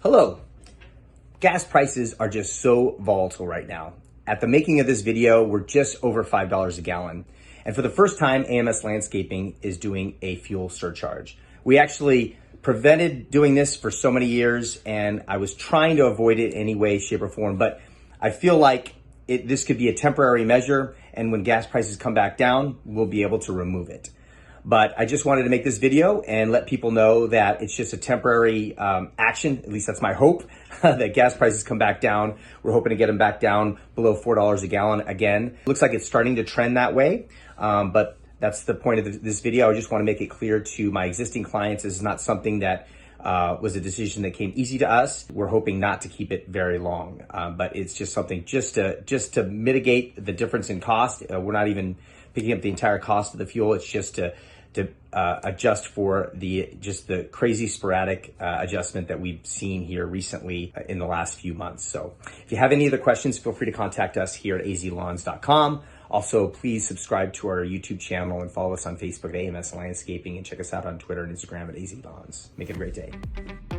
Hello. Gas prices are just so volatile right now. At the making of this video, we're just over $5 a gallon. And for the first time, AMS Landscaping is doing a fuel surcharge. We actually prevented doing this for so many years, and I was trying to avoid it any way, shape, or form, but I feel like this could be a temporary measure, and when gas prices come back down, we'll be able to remove it. But I just wanted to make this video and let people know that it's just a temporary action. At least that's my hope, that gas prices come back down. We're hoping to get them back down below $4 a gallon again. Looks like it's starting to trend that way, but that's the point of this video. I just want to make it clear to my existing clients, this is not something that was a decision that came easy to us. We're hoping not to keep it very long, but it's just something just to mitigate the difference in cost. We're not even picking up the entire cost of the fuel. It's just to adjust for the crazy sporadic adjustment that we've seen here recently in the last few months. So if you have any other questions, feel free to contact us here at AMSLands.com. Also, please subscribe to our YouTube channel and follow us on Facebook at AMS Landscaping, and check us out on Twitter and Instagram at AMSLands. Make it a great day.